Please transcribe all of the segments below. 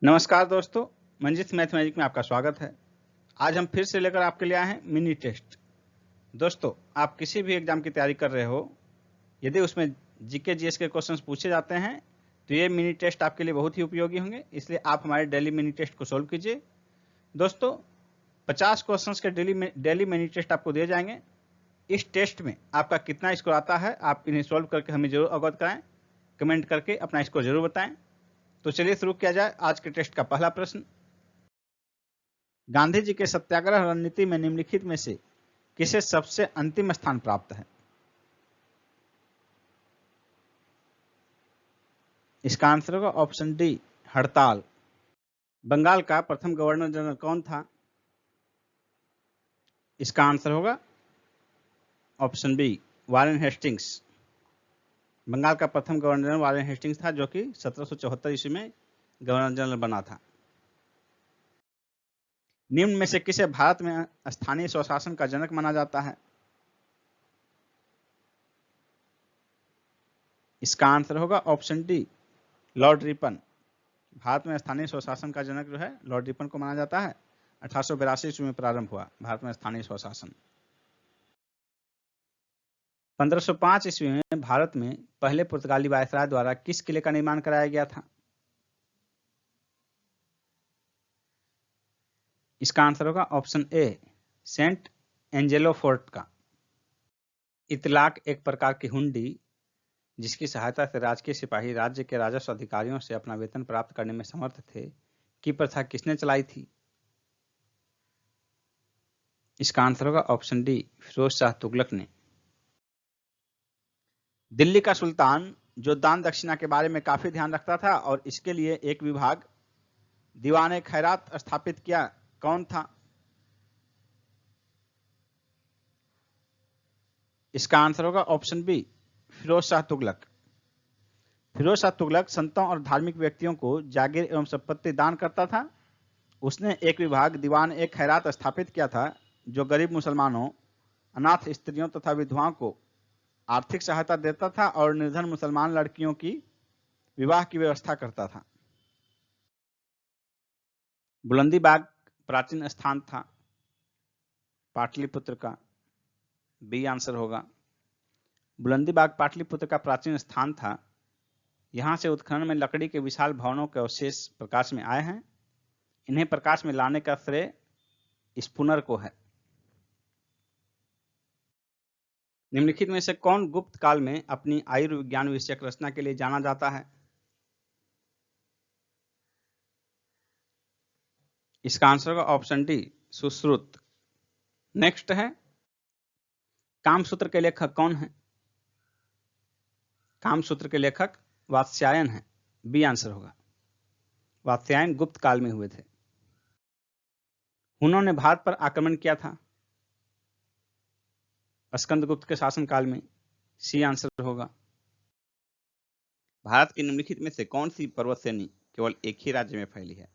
नमस्कार दोस्तों, मंजित मैथमेटिक में आपका स्वागत है। आज हम फिर से लेकर आपके लिए आए हैं मिनी टेस्ट। दोस्तों, आप किसी भी एग्जाम की तैयारी कर रहे हो, यदि उसमें जीके जीएस के क्वेश्चंस पूछे जाते हैं तो ये मिनी टेस्ट आपके लिए बहुत ही उपयोगी होंगे, इसलिए आप हमारे डेली मिनी टेस्ट को सोल्व कीजिए। दोस्तों, 50 क्वेश्चंस के डेली मिनी टेस्ट आपको दिए जाएंगे। इस टेस्ट में आपका कितना स्कोर आता है, आप इन्हें सोल्व करके हमें जरूर अवगत कराएं। कमेंट करके अपना स्कोर जरूर बताएं। तो चलिए शुरू किया जाए। आज के टेस्ट का पहला प्रश्न, गांधी जी के सत्याग्रह रणनीति में निम्नलिखित में से किसे सबसे अंतिम स्थान प्राप्त है? इसका आंसर होगा ऑप्शन डी, हड़ताल। बंगाल का प्रथम गवर्नर जनरल कौन था? इसका आंसर होगा option B, Warren Hastings. Bengal का प्रथम गवर्नर जनरल वारेन हेस्टिंग्स था, जो कि 1774 ईस्वी में गवर्नर जनरल बना था। निम्न में से किसे भारत में स्थानीय स्वशासन का जनक माना जाता है? इसका आंसर होगा option D, Lord Ripon. Bharat में स्थानीय स्वशासन का जनक जो है लॉर्ड रिपन को माना जाता है। 1882 ईस्वी में प्रारंभ हुआ भारत में स्थानीय स्वशासन। 1505 ईस्वी में भारत में पहले पुर्तगाली वायसराय द्वारा किस किले का निर्माण कराया गया था? इसका आंसर होगा option A, saint Angelo fort का। इतलाक एक प्रकार की हुंडी जिसकी सहायता से राजकीय सिपाही राज्य के राजस्व अधिकारियों से अपना वेतन प्राप्त करने में समर्थ थे, की प्रथा किसने चलाई थी? इसका आंसर होगा ऑप्शन डी, फिरोज शाह तुगलक ने। दिल्ली का सुल्तान जो दान दक्षिणा के बारे में काफी ध्यान रखता था और इसके लिए एक विभाग दीवाने खैरात स्थापित किया, कौन था? इसका आंसर होगा ऑप्शन बी, फिरोज शाह तुगलक। फिरोज शाह तुगलक संतों और धार्मिक व्यक्तियों को जागीर एवं संपत्ति दान करता था। उसने एक विभाग दीवान एक खैरात स्थापित किया था, जो गरीब मुसलमानों, अनाथ स्त्रियों तथा विधवाओं को आर्थिक सहायता देता था और निर्धन मुसलमान लड़कियों की विवाह की व्यवस्था करता था। बुलंदी बाग प्राचीन स्थान था पाटलिपुत्र का। बी आंसर होगा। बुलंदी बाग पाटलिपुत्र का प्राचीन स्थान था। यहां से उत्खनन में लकड़ी के विशाल भवनों के अवशेष प्रकाश में आए हैं। इन्हें प्रकाश में लाने का श्रेय स्पूनर को है। निम्नलिखित में से कौन गुप्त काल में अपनी आयुर्विज्ञान विषयक रचना के लिए जाना जाता है? इसका आंसर होगा ऑप्शन डी, सुश्रुत। नेक्स्ट है, कामसूत्र के लेखक कौन है? कामसूत्र के लेखक वात्स्यायन है। बी आंसर होगा। वात्स्यायन गुप्त काल में हुए थे। हुनों ने भारत पर आक्रमण किया था स्कंदगुप्त के शासनकाल में। सी आंसर होगा। भारत की निम्नलिखित में से कौन सी पर्वत श्रेणी केवल एक ही राज्य में फैली है?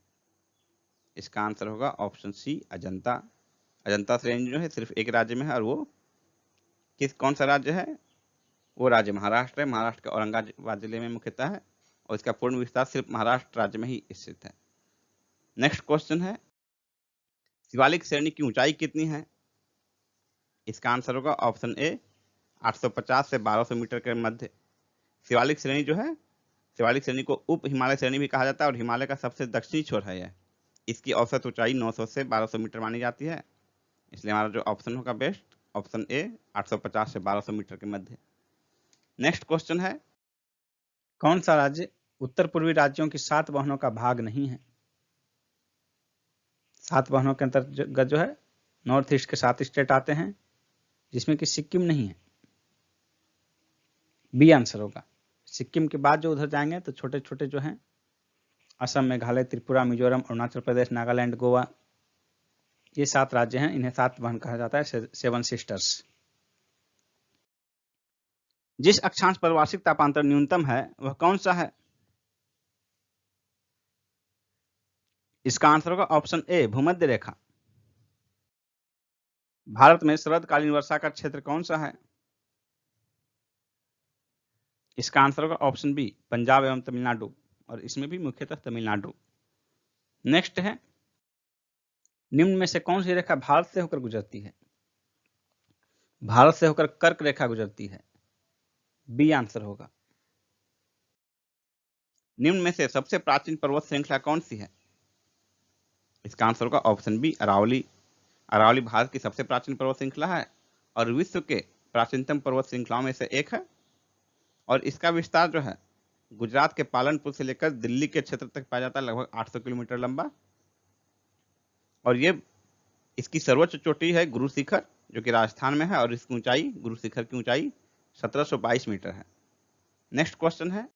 इसका आंसर होगा ऑप्शन सी, अजंता। अजंता श्रेणी जो है सिर्फ एक राज्य में है, और वो कौन सा राज्य है? वो राज्य महाराष्ट्र है। महाराष्ट्र के औरंगाबाद जिले में मुख्यतः है, और इसका पूर्ण विस्तार सिर्फ महाराष्ट्र राज्य में ही स्थित है। नेक्स्ट क्वेश्चन है, शिवालिक श्रेणी की ऊंचाई कितनी है? इसका आंसर होगा ऑप्शन ए, 850 से 1200 मीटर के मध्य। शिवालिक श्रेणी जो है, शिवालिक श्रेणी को उप हिमालय श्रेणी भी कहा जाता है, और हिमालय का सबसे दक्षिणी छोर है यह। इसकी औसत ऊंचाई 900 से 1200 मीटर मानी जाती है। इसलिए हमारा जो ऑप्शन होगा बेस्ट, ऑप्शन ए, 850 से 1200 मीटर के मध्य। नेक्स्ट क्वेश्चन है, कौन सा राज्य उत्तर पूर्वी राज्यों की 7 बहनों का भाग नहीं है? 7 बहनों के अंतर्गत जो है नॉर्थ ईस्ट के 7 स्टेट आते हैं, जिसमें कि सिक्किम नहीं है। बी आंसर होगा। सिक्किम के बाद जो उधर जाएंगे तो छोटे छोटे जो हैं असम, मेघालय, त्रिपुरा, मिजोरम, अरुणाचल प्रदेश, नागालैंड, गोवा, ये 7 राज्य हैं। इन्हें 7 बहन कहा जाता है, 7 सिस्टर्स। जिस अक्षांश पर वार्षिक तापांतर न्यूनतम है वह कौन सा है? इसका आंसर होगा ऑप्शन ए, भूमध्य रेखा। भारत में शरदकालीन वर्षा का क्षेत्र कौन सा है? इसका आंसर होगा ऑप्शन बी, पंजाब एवं तमिलनाडु, और इसमें भी मुख्यतः तमिलनाडु। नेक्स्ट है, निम्न में से कौन सी रेखा भारत से होकर गुजरती है? भारत से होकर कर्क रेखा गुजरती है, बी आंसर होगा। निम्न में से सबसे प्राचीन पर्वत श्रृंखला कौन सी है? इसका आंसर होगा ऑप्शन बी, अरावली। अरावली भारत की सबसे प्राचीन पर्वत श्रृंखला है और विश्व के प्राचीनतम पर्वत श्रृंखलाओं में से एक है, और इसका विस्तार जो है गुजरात के पालनपुर से लेकर दिल्ली के क्षेत्र तक पाया जाता है, लगभग 800 किलोमीटर लंबा। और ये इसकी सर्वोच्च चोटी है गुरु शिखर, जो कि राजस्थान में है, और इसकी ऊंचाई, गुरु शिखर की ऊंचाई 1722 मीटर है। नेक्स्ट क्वेश्चन है,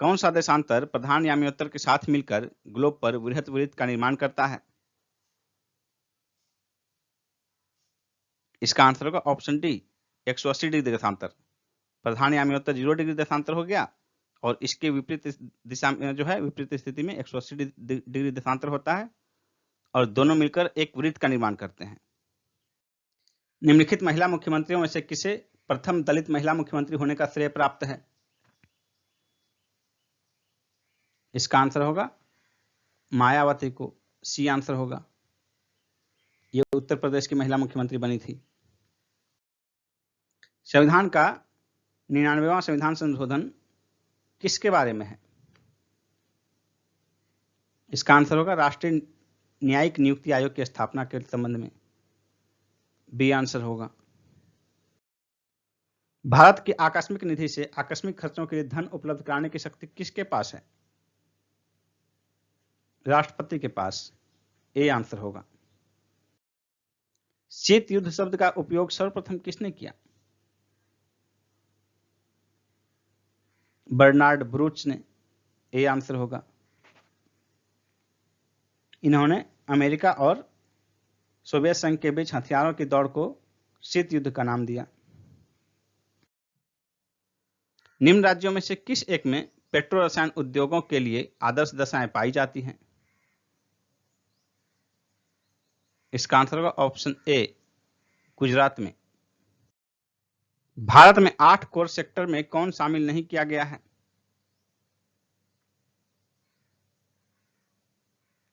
कौन सा देशांतर प्रधान यामियोत्तर के साथ मिलकर ग्लोब पर वृहत वृत्त का निर्माण करता है? इसका आंसर होगा ऑप्शन डी, 180 डिग्री देशांतर। प्रधान यामियोत्तर 0 डिग्री देशांतर हो गया, और इसके विपरीत दिशा में जो है, विपरीत स्थिति में 180 डिग्री देशांतर होता है, और दोनों मिलकर एक वृत्त का निर्माण करते हैं। निम्नलिखित महिला मुख्यमंत्रियों में से किसे प्रथम दलित महिला मुख्यमंत्री होने का श्रेय प्राप्त है? इसका आंसर होगा मायावती को, सी आंसर होगा। ये उत्तर प्रदेश की महिला मुख्यमंत्री बनी थी। संविधान का 99वां संविधान संशोधन किसके बारे में है? इसका आंसर होगा राष्ट्रीय न्यायिक नियुक्ति आयोग की स्थापना के संबंध में, बी आंसर होगा। भारत की आकस्मिक निधि से आकस्मिक खर्चों के लिए धन उपलब्ध कराने की शक्ति किसके पास है? राष्ट्रपति के पास, ए आंसर होगा। शीत युद्ध शब्द का उपयोग सर्वप्रथम किसने किया? बर्नार्ड ब्रूच ने, ए आंसर होगा। इन्होंने अमेरिका और सोवियत संघ के बीच हथियारों की दौड़ को शीत युद्ध का नाम दिया। निम्न राज्यों में से किस एक में पेट्रो रसायन उद्योगों के लिए आदर्श दशाएं पाई जाती हैं? इसका आंसर होगा ऑप्शन ए, गुजरात में। भारत में 8 कोर सेक्टर में कौन शामिल नहीं किया गया है?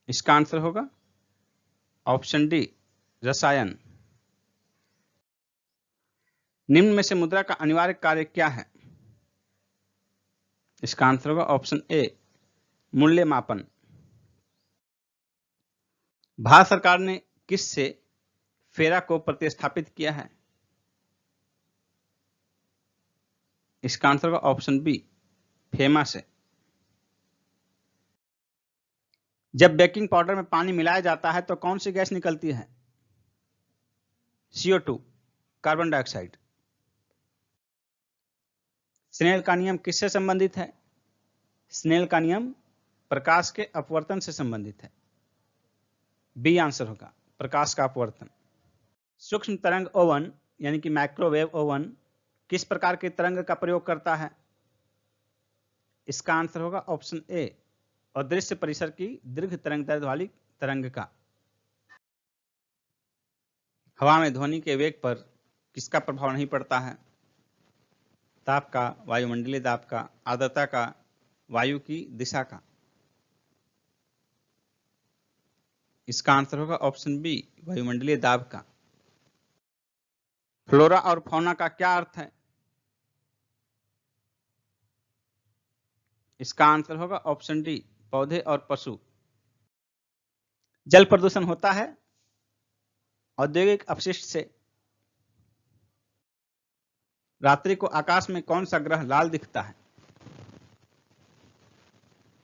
इसका आंसर होगा ऑप्शन डी, रसायन। निम्न में से मुद्रा का अनिवार्य कार्य क्या है? इसका आंसर होगा ऑप्शन ए, मूल्य मापन। भारत सरकार ने किससे फेरा को प्रतिस्थापित किया है? इसका आंसर होगा ऑप्शन बी, फेमा से। जब बेकिंग पाउडर में पानी मिलाया जाता है तो कौन सी गैस निकलती है? CO2, carbon dioxide. स्नेल का नियम किससे संबंधित है? स्नेल का नियम प्रकाश के अपवर्तन से संबंधित है, बी आंसर होगा, प्रकाश का अपवर्तन। सूक्ष्म तरंग ओवन यानी कि माइक्रोवेव ओवन किस प्रकार के तरंग का प्रयोग करता है? इसका आंसर होगा ऑप्शन ए, अदृश्य परिसर की दीर्घ तरंग दैर्ध्य वाली तरंग का। हवा में ध्वनि के वेग पर किसका प्रभाव नहीं पड़ता है? ताप का, वायुमंडलीय दाब का, आर्द्रता का, वायु की दिशा का। इसका आंसर होगा ऑप्शन बी, वायुमंडलीय दाब का। फ्लोरा और फौना का क्या अर्थ है? इसका आंसर होगा ऑप्शन डी, पौधे और पशु। जल प्रदूषण होता है औद्योगिक अपशिष्ट से। रात्रि को आकाश में कौन सा ग्रह लाल दिखता है?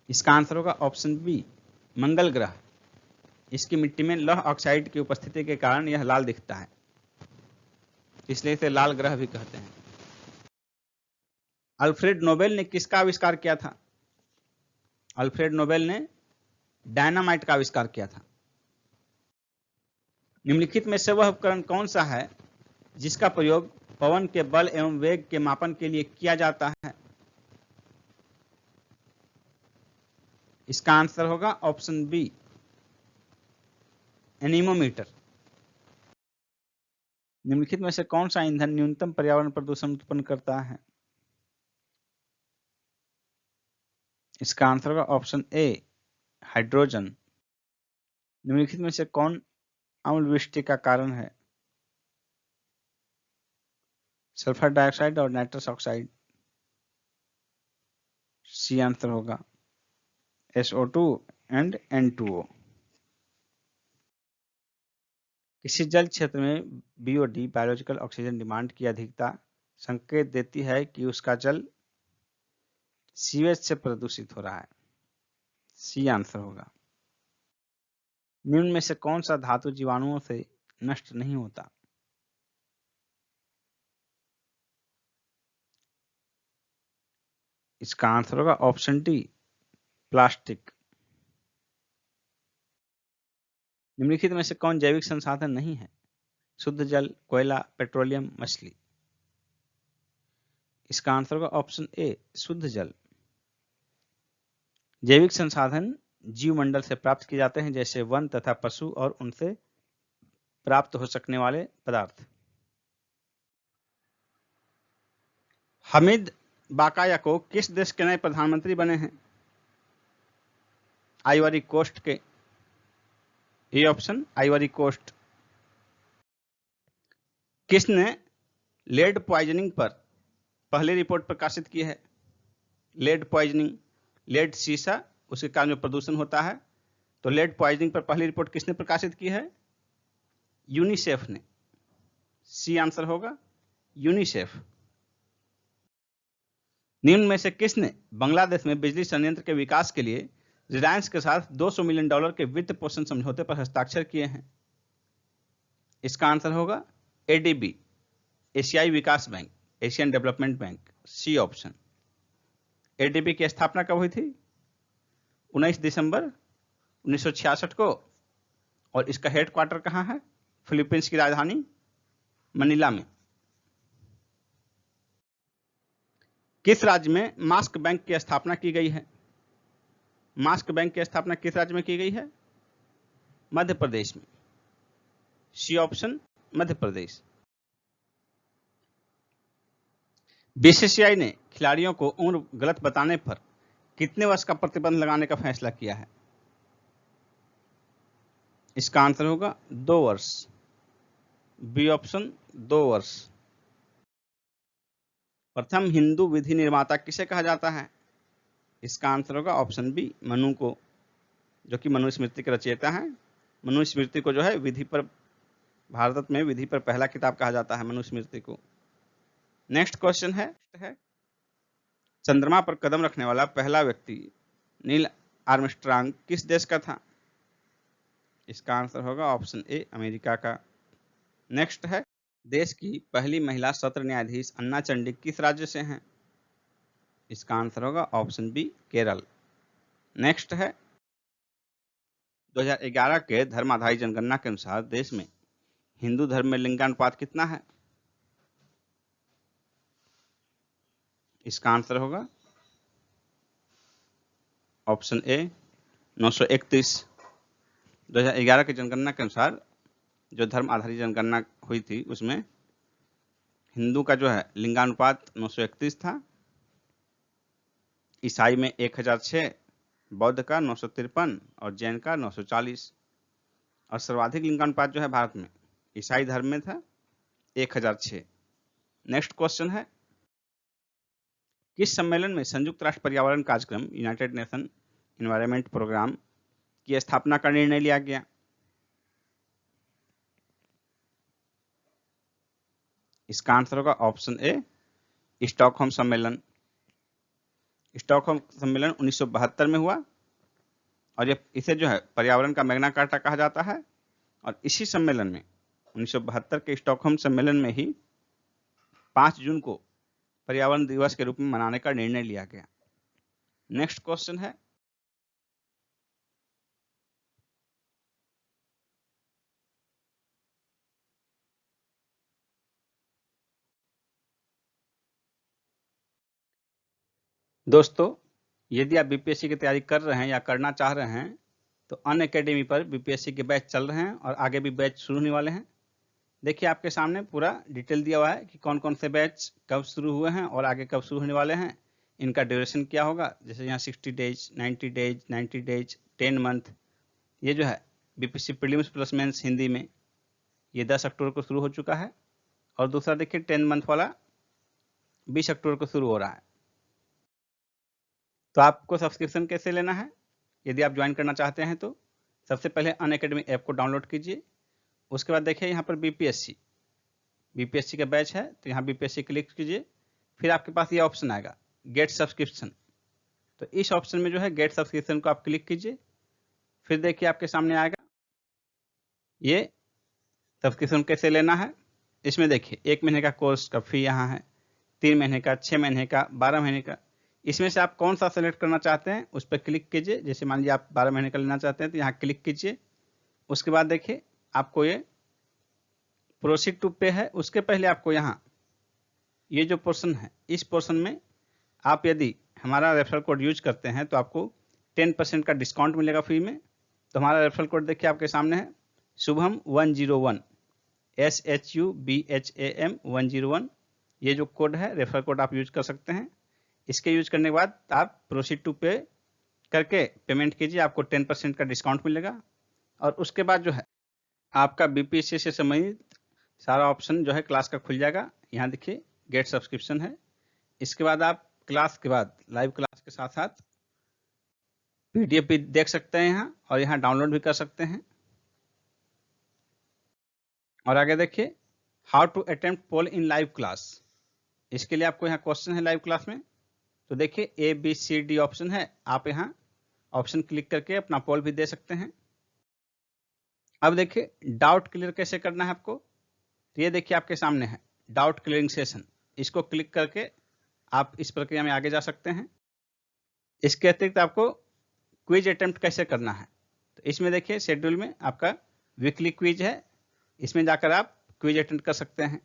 इसका आंसर होगा ऑप्शन बी, मंगल ग्रह। इसकी मिट्टी में लौह ऑक्साइड की उपस्थिति के कारण यह लाल दिखता है, इसलिए इसे लाल ग्रह भी कहते हैं। अल्फ्रेड नोबेल ने किसका आविष्कार किया था? अल्फ्रेड नोबेल ने डायनामाइट का आविष्कार किया था। निम्नलिखित में से वह उपकरण कौन सा है जिसका प्रयोग पवन के बल एवं वेग के मापन के लिए किया जाता है? इसका आंसर होगा ऑप्शन बी, एनीमोमीटर। निम्नलिखित में से कौन सा ईंधन न्यूनतम पर्यावरण प्रदूषण उत्पन्न करता है? इसका आंसर होगा ऑप्शन ए, हाइड्रोजन। निम्नलिखित में से कौन अम्ल वृष्टि का कारण है? सल्फर डाइऑक्साइड और नाइट्रस ऑक्साइड। सी आंसर होगा SO2 एंड N2O। किसी जल क्षेत्र में BOD बायोलॉजिकल ऑक्सीजन डिमांड की अधिकता संकेत देती है कि उसका जल सीवेज से प्रदूषित हो रहा है। सी आंसर होगा। निम्न में से कौन सा धातु जीवाणुओं से नष्ट नहीं होता? इसका आंसर होगा ऑप्शन डी, प्लास्टिक। निम्नलिखित में से कौन जैविक संसाधन नहीं है? शुद्ध जल, कोयला, पेट्रोलियम, मछली। इसका आंसर होगा ऑप्शन ए, शुद्ध जल। जैविक संसाधन जीवमंडल से प्राप्त किए जाते हैं, जैसे वन तथा पशु और उनसे प्राप्त हो सकने वाले पदार्थ। हमीद बाकायाको किस देश के नए प्रधानमंत्री बने हैं? आइवरी कोस्ट के। ये ऑप्शन आइवरी कोस्ट। किसने लेड पॉइजनिंग पर पहली रिपोर्ट प्रकाशित की है? लेड पॉइजनिंग, लेड सीसा, उसके कारण जो प्रदूषण होता है, तो लेड पॉइजनिंग पर पहली रिपोर्ट किसने प्रकाशित की है? यूनिसेफ ने। सी आंसर होगा यूनिसेफ। निम्न में से किसने बांग्लादेश में बिजली संयंत्र के विकास के लिए रिलायंस के साथ $200 मिलियन के वित्त पोषण समझौते पर हस्ताक्षर किए हैं? इसका आंसर होगा ADB, एशियाई विकास बैंक, Asian development bank. C option. ADB की स्थापना कब हुई थी? 19 दिसंबर 1966 को। और इसका हेडक्वार्टर कहां है? फिलीपींस की राजधानी मनीला में। किस राज्य में मास्क बैंक की स्थापना की गई है? मास्क बैंक की स्थापना किस राज्य में की गई है? मध्य प्रदेश में। C option, Madhya Pradesh. BCCI ने खिलाड़ियों को उम्र गलत बताने पर कितने वर्ष का प्रतिबंध लगाने का फैसला किया है? इसका आंसर होगा 2 वर्ष। बी ऑप्शन, 2 वर्ष। प्रथम हिंदू विधि निर्माता किसे कहा जाता है? इसका आंसर होगा ऑप्शन बी, मनु को, जो कि मनुस्मृति के रचयिता हैं। मनुस्मृति को जो है विधि पर, भारत में विधि पर पहला किताब कहा जाता है मनुस्मृति को। नेक्स्ट क्वेश्चन है, चंद्रमा पर कदम रखने वाला पहला व्यक्ति नील आर्मस्ट्रांग किस देश का था? इसका आंसर होगा ऑप्शन ए, अमेरिका का। नेक्स्ट है, देश की पहली महिला सत्र न्यायाधीश अन्ना चंडी किस राज्य से हैं? इसका आंसर होगा ऑप्शन बी, केरल। नेक्स्ट है, 2011 के धर्म आधारित जनगणना के अनुसार देश में हिंदू धर्म में लिंगानुपात कितना है? इसका आंसर होगा ऑप्शन ए, 931। 2011 की जनगणना के अनुसार जो धर्म आधारित जनगणना हुई थी उसमें हिंदू का जो है लिंगानुपात 931 था, ईसाई में 1006, बौद्ध का 953 और जैन का 940। और सर्वाधिक लिंगानुपात जो है भारत में ईसाई धर्म में था 1006। नेक्स्ट क्वेश्चन है, किस सम्मेलन में संयुक्त राष्ट्र पर्यावरण कार्यक्रम यूनाइटेड नेशन एनवायरनमेंट प्रोग्राम की स्थापना का निर्णय लिया गया? इसका आंसर होगा ऑप्शन ए, स्टॉकहोम सम्मेलन। स्टॉकहोम सम्मेलन 1972 में हुआ और इसे जो है पर्यावरण का मैग्ना कार्टा कहा जाता है। और इसी सम्मेलन में 1972 के स्टॉकहोम सम्मेलन में ही 5 जून को पर्यावरण दिवस के रूप में मनाने का निर्णय लिया गया। नेक्स्ट क्वेश्चन है, दोस्तों यदि आप बीपीएससी की तैयारी कर रहे हैं या करना चाह रहे हैं तो अनअकैडमी पर बीपीएससी के बैच चल रहे हैं और आगे भी बैच शुरू होने वाले हैं। देखिए आपके सामने पूरा डिटेल दिया हुआ है कि कौन कौन से बैच कब शुरू हुए हैं और आगे कब शुरू होने वाले हैं। इनका ड्यूरेशन क्या होगा, जैसे यहाँ 60 डेज, 90 डेज, 90 डेज, 10 मंथ। ये जो है BPSC prelims plus mains Hindi में ये 10 अक्टूबर को शुरू हो चुका है, और दूसरा देखिए 10 मंथ वाला 20 अक्टूबर को शुरू हो रहा है। तो आपको सब्सक्रिप्शन कैसे लेना है, यदि आप ज्वाइन करना चाहते हैं तो सबसे पहले अनअकैडमी ऐप को डाउनलोड कीजिए। उसके बाद देखिए यहाँ पर बीपीएससी का बैच है, तो यहाँ बीपीएससी क्लिक कीजिए। फिर आपके पास ये ऑप्शन आएगा गेट सब्सक्रिप्शन। तो इस ऑप्शन में जो है गेट सब्सक्रिप्शन को आप क्लिक कीजिए। फिर देखिए आपके सामने आएगा ये सब्सक्रिप्शन कैसे लेना है। इसमें देखिए 1 महीने का कोर्स का फी यहाँ है, 3 महीने का, 6 महीने का, 12 महीने का। इसमें से आप कौन सा सेलेक्ट करना चाहते हैं उस पर क्लिक कीजिए। जैसे मान लीजिए आप 12 महीने का लेना चाहते हैं तो यहाँ क्लिक कीजिए। उसके बाद देखिए आपको ये प्रोसीड टू पे है, उसके पहले आपको यहाँ ये जो पोर्शन है, इस पोर्शन में आप यदि हमारा रेफरल कोड यूज करते हैं तो आपको 10% का डिस्काउंट मिलेगा फ्री में। तो हमारा रेफरल कोड देखिए आपके सामने है, शुभम 101, SHUBHAM 101। ये जो कोड है रेफरल कोड आप यूज कर सकते हैं। इसके यूज करने के बाद आप प्रोसीड टू पे करके पेमेंट कीजिए, आपको 10% का डिस्काउंट मिलेगा। और उसके बाद जो है आपका बीपीएससी से संबंधित सारा ऑप्शन जो है क्लास का खुल जाएगा। यहाँ देखिए गेट सब्सक्रिप्शन है। इसके बाद आप क्लास के बाद लाइव क्लास के साथ साथ पीडीएफ भी देख सकते हैं यहाँ, और यहाँ डाउनलोड भी कर सकते हैं। और आगे देखिए how to attempt poll in live class. इसके लिए आपको यहाँ क्वेश्चन है लाइव क्लास में। तो देखिए ABCD ऑप्शन है, आप यहाँ ऑप्शन क्लिक करके अपना पोल भी दे सकते हैं। अब देखिए डाउट क्लियर कैसे करना है आपको, तो ये देखिए आपके सामने है डाउट क्लियरिंग सेशन। इसको क्लिक करके आप इस प्रक्रिया में आगे जा सकते हैं। इसके अतिरिक्त आपको क्विज अटेम्प्ट कैसे करना है, तो इसमें देखिए शेड्यूल में आपका वीकली क्विज है, इसमें जाकर आप क्विज अटेम्प्ट कर सकते हैं।